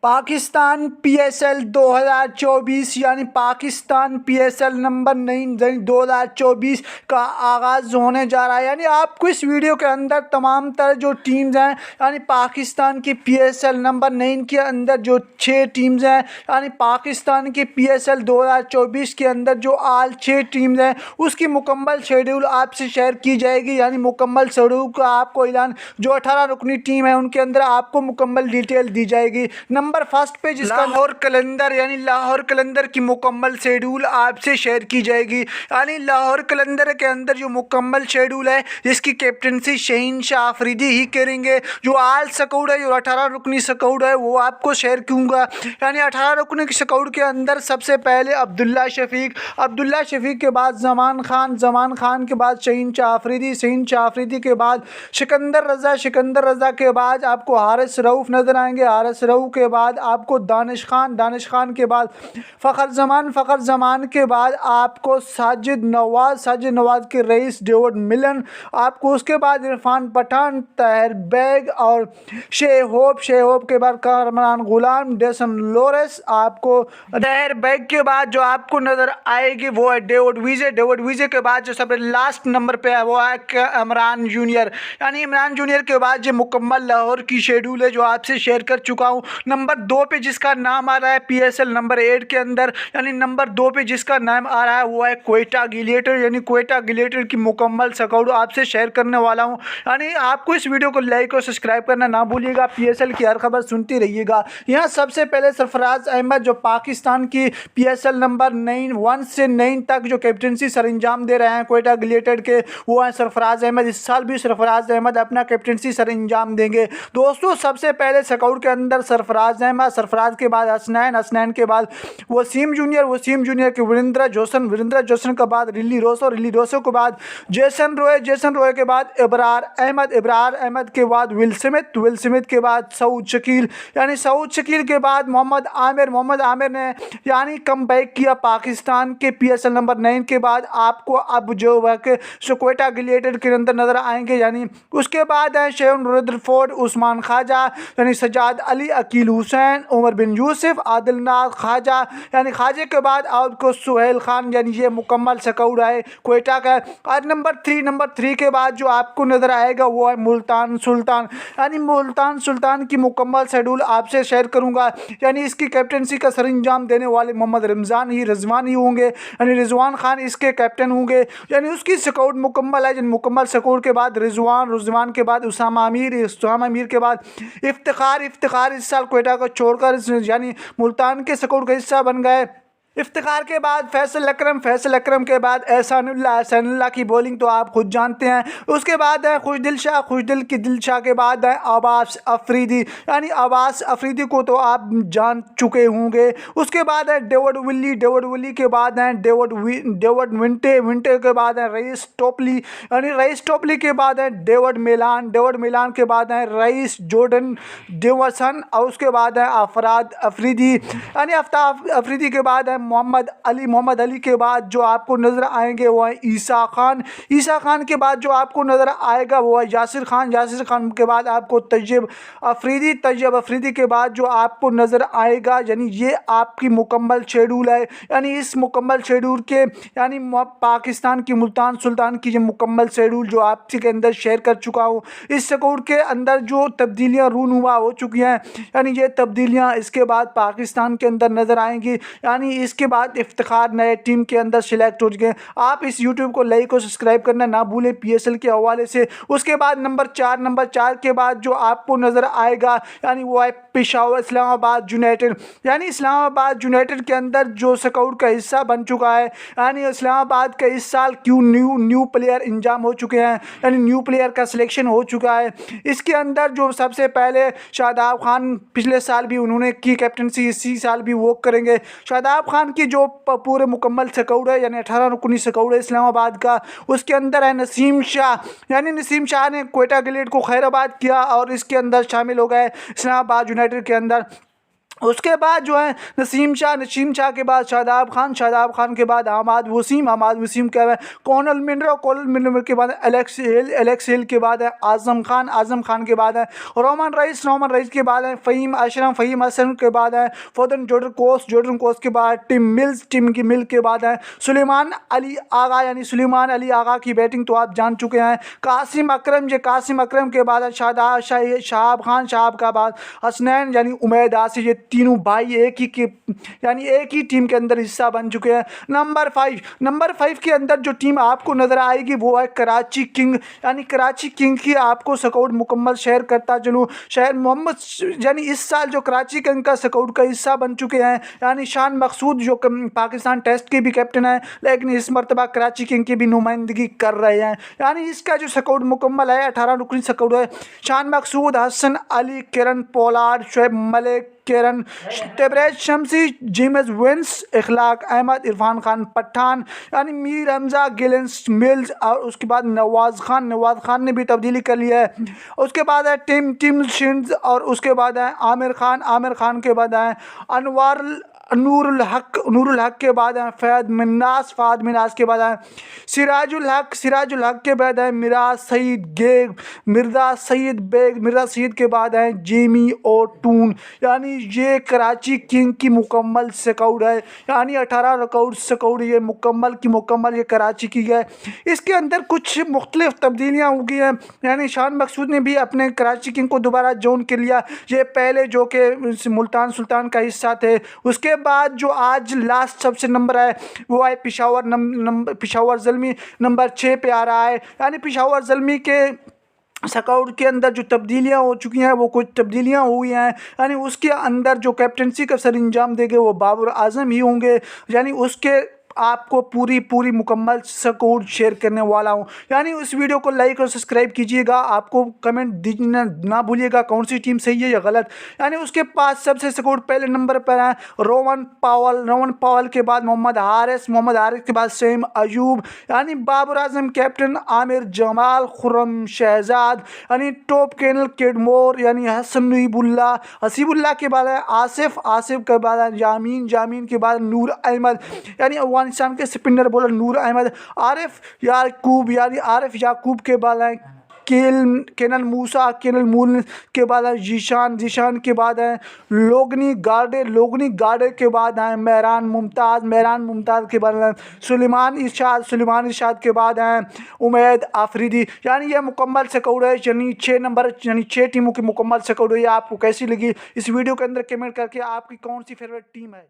Pakistan PSL 2024 यानी Pakistan PSL number 9 2024 का आगाज़ होने जा रहा है। यानी आपको इस वीडियो के अंदर तमाम तरह जो टीम्स हैं यानी पाकिस्तान की पीएसएल नंबर 9 के अंदर जो 6 टीम्स हैं यानी पाकिस्तान की पीएसएल 2024 के अंदर जो आल 6 टीम्स हैं उसकी मुकम्मल शेड्यूल आपसे शेयर की जाएगी। यानी मुकम्मल शेड्यूल का आपको ऐलान जो 18 रुकनी टीम है उनके अंदर आपको मुकम्मल डिटेल दी जाएगी। नंबर फर्स्ट पे जिसका लाहौर कलंदर यानी लाहौर कलंदर की मुकम्मल शेड्यूल आपसे शेयर की जाएगी। यानी लाहौर कलंदर के अंदर जो मुकम्मल शेड्यूल है जिसकी कैप्टनसी शहीन शाह अफरीदी ही करेंगे। जो आल स्क्वाड है जो 18 रुकनी स्क्वाड है वो आपको शेयर करूँगा। यानी 18 रुकनी स्क्वाड के अंदर सबसे पहले अब्दुल्ला शफीक के बाद जमान खान के बाद शहीन शाह अफरीदी के बाद सिकंदर रज़ा के बाद आपको हारिस रऊफ़ नज़र आएंगे। हारिस रऊफ़ के बाद आपको दानिश खान के बाद फ़खर जमान के बाद आपको साजिद नवाज के रईस डेविड मिलन, आपको उसके बाद इरफान पठान, ताहिर बेग और शेहोब के बाद कामरान गुलाम, डेसन लोरेस। आपको ताहिर बेग के बाद जो आपको नज़र आएगी वो है डेविड विजे के बाद जो सबसे लास्ट नंबर पे है वो है इमरान जूनियर। यानी इमरान जूनियर के बाद जो मुकम्मल लाहौर की शेड्यूल है जो आपसे शेयर कर चुका हूँ। नंबर 2 पे जिसका नाम आ रहा है पीएसएल नंबर 8 के अंदर यानी नंबर 2 पे जिसका नाम आ रहा है वो है क्वेटा ग्लेडिएटर। यानी क्वेटा ग्लेडिएटर की मुकम्मल स्क्वाड आपसे शेयर करने वाला हूँ। यानी आपको इस वीडियो को लाइक और सब्सक्राइब करना ना भूलिएगा। पीएसएल की हर खबर सुनती रहिएगा। यहाँ सबसे पहले सरफराज अहमद जो पाकिस्तान की पीएसएल नंबर 1 से 9 तक जो कैप्टनसी सरंजाम दे रहे हैं क्वेटा ग्लेडिएटर के वो है सरफराज अहमद। इस साल भी सरफराज अहमद अपना कैप्टनसी सरंजाम देंगे। दोस्तों सबसे पहले स्क्वाड के अंदर सरफराज के बाद हसनैन के बाद वसीम जूनियर के वीरेंद्र जोशन के बाद रिली रोसो के बाद जेसन रॉय के बाद इब्रार अहमद के बाद विल स्मिथ के बाद सऊद शकील के बाद मोहम्मद आमिर ने यानी कम बैक किया पाकिस्तान के पीएसएल नंबर 9 के बाद। आपको अब जो क्वेटा ग्लेडिएटर के अंदर नजर आएंगे। यानी उसके बाद है शेन रुदरफोर्ड, उस्मान ख्वाजा यानी सजाद अली, अकील हुसैन, उमर बिन यूसुफ, आदिलनाथ ख्वाजा यानी ख्वाजे के बाद आपको सुहेल खान। यानी ये मुकम्मल स्क्वाड है क्वेटा का। और नंबर 3 के बाद जो आपको नज़र आएगा वो है मुल्तान सुल्तान। यानी मुल्तान सुल्तान की मुकम्मल शेड्यूल आपसे शेयर करूंगा। यानी इसकी कैप्टनसी का सरंजाम देने वाले मोहम्मद रिजवान ही होंगे। यानी रिजवान खान इसके कैप्टन होंगे। यानी उसकी स्क्वाड मुकम्मल है। जिन मुकम्मल स्क्वाड के बाद रिजवान के बाद उसामा अमीर के बाद इफ्तिखार इस साल क्वेटा को छोड़कर यानी मुल्तान के स्क्वाड का हिस्सा बन गए। इफ्तिखार के बाद फैसल अकरम के बाद एहसानुल्लाह की बॉलिंग तो आप खुद जानते हैं। उसके बाद है खुशदिल शाह के बाद है अब्बास अफरीदी। यानी अब्बास अफरीदी को तो आप जान चुके होंगे। उसके बाद है डेविड विली के बाद है डेविड विंटे के बाद है रईस टोपली। यानी रईस टोपली के बाद है डेविड मिलान के बाद है रईस जॉर्डन डेवसन और उसके बाद है अफराद अफरीदी। यानी आफ्ताब अफरीदी के बाद है मोहम्मद अली के बाद जो आपको नज़र आएंगे वो है ईसा खान के बाद जो आपको नज़र आएगा वो है यासिर खान के बाद आपको तैयब अफरीदी के बाद जो आपको नज़र आएगा। यानी ये आपकी मुकम्मल शेड्यूल है। यानी इस मुकम्मल शेड्यूल के यानी पाकिस्तान की मुल्तान सुल्तान की ये मुकम्मल शेड्यूल जो आपके के अंदर शेयर कर चुका हूँ। इस स्क्वाड के अंदर जो तब्दीलियाँ रूनुमा हो चुकी हैं यानी ये तब्दीलियाँ इसके बाद पाकिस्तान के अंदर नज़र आएंगी। यानी इसके बाद इफ्तिखार नए टीम के अंदर सिलेक्ट हो चुके हैं। आप इस यूट्यूब को लाइक और सब्सक्राइब करना ना भूलें पीएसएल के हवाले से। उसके बाद नंबर 4 के बाद जो आपको नज़र आएगा यानी वो है पेशावर इस्लामाबाद यूनाइटेड। यानी इस्लामाबाद यूनाइटेड के अंदर जो स्क्वाड का हिस्सा बन चुका है। यानी इस्लामाबाद का इस साल क्यों न्यू प्लेयर इंजाम हो चुके हैं। यानी न्यू प्लेयर का सिलेक्शन हो चुका है। इसके अंदर जो सबसे पहले शादाब खान पिछले साल भी उन्होंने की कैप्टनसी, इसी साल भी वो करेंगे। शादाब खान की जो पूरे मुकम्मल स्क्वाड है यानी 18 रुकनी स्क्वाड है इस्लामाबाद का। उसके अंदर है नसीम शाह ने क्वेटा ग्लेडिएटर को खैराबाद किया और इसके अंदर शामिल हो गए इस्लामाबाद यूनाइटेड के अंदर। उसके बाद जो है नसीम शाह के बाद शादाब खान के बाद हमाद वसीम के बाद कॉनल मिनर के बाद एलेक्स हिल के बाद है आज़म खान के बाद है रोमन रईस के बाद है फ़हीम अशरम के बाद है फोदन जॉर्डन कोस के बाद टिम मिल के बाद है सुलेमान अली आगा की बैटिंग तो आप जान चुके हैं। कासिम अकरम के बाद है शहाब का बाद हसनैन यानी उमैद आसिफ, ये तीनों भाई एक ही टीम के अंदर हिस्सा बन चुके हैं। नंबर 5 के अंदर जो टीम आपको नजर आएगी वो है कराची किंग की आपको स्क्वाड मुकम्मल शेयर करता चलूँ। शहर मोहम्मद यानी इस साल जो कराची किंग का स्क्वाड का हिस्सा बन चुके हैं, यानी शान मकसूद जो पाकिस्तान टेस्ट के भी कैप्टन है, लेकिन इस मरतबा कराची किंग की भी नुमाइंदगी कर रहे हैं। यानी इसका जो स्क्वाड मुकम्मल है 18 रुकनी स्क्वाड है। शान मकसूद, हसन अली, किरण पोलार्ड, शुएब मलिक, केरन टेबरेज शमसी, जेम्स विंस, इखलाक अहमद, इरफान खान पठान, यानी मीर हमजा, गिलेंस मिल्स और उसके बाद नवाज खान ने भी तब्दीली कर लिया है। उसके बाद है टिम शिंड्स और उसके बाद है आमिर खान के बाद है नूरुल हक के बाद है फहद मिन्नास के बाद है सिराजुल हक के बाद है मिर्जा सईद के बाद है जेमी ओटून। यानी ये कराची किंग की मुकम्मल स्क्वाड है, यानी 18 स्क्वाड ये मुकम्मल ये कराची की है। इसके अंदर कुछ मुख्तलिफ तब्दीलियाँ हो गई हैं, यानी शान मकसूद ने भी अपने कराची किंग को दोबारा जोन के लिया। ये पहले जो कि मुल्तान सुल्तान का हिस्सा थे। उसके बाद जो आज लास्ट सबसे नंबर है वो है पिशावर ज़ल्मी नंबर 6 पे आ रहा है। यानी पिशावर ज़ल्मी के स्क्वाड के अंदर जो तब्दीलियां हो चुकी हैं वो कुछ तब्दीलियां हुई हैं, यानी उसके अंदर जो कैप्टनसी का सर अंजाम देंगे वो बाबर आजम ही होंगे। यानी उसके आपको पूरी मुकम्मल स्क्वाड शेयर करने वाला हूं। यानी उस वीडियो को लाइक और सब्सक्राइब कीजिएगा, आपको कमेंट दीजिए ना भूलिएगा कौन सी टीम सही है या गलत। यानी उसके पास सबसे स्क्वाड पहले नंबर पर है रोमन पावल के बाद मोहम्मद हारिस के बाद सईम अयूब, यानी बाबर आजम कैप्टन, आमिर जमाल, खुर्रम शहजाद, यानी टॉप केनल केडमोर, यानी हसीबुल्ला के बाद है आसिफ के बाद है जामीन के बाद नूर अहमद, यानी अफगानिस्तान के स्पिनर बॉलर नूर अहमद, आरिफ याकूब के बाद है केनल मूसा के बाद है जीशान के बाद है लोगनी गार्डे के बाद है मेहरान मुमताज़ के बाद है सुलेमान इरशाद के बाद है उमैद आफरीदी। यानी यह मुकम्मल स्क्वाड है, यानी 6 टीमों की मुकम्मल स्क्वाड है। आपको कैसी लगी इस वीडियो के अंदर कमेंट करके आपकी कौन सी फेवरेट टीम है।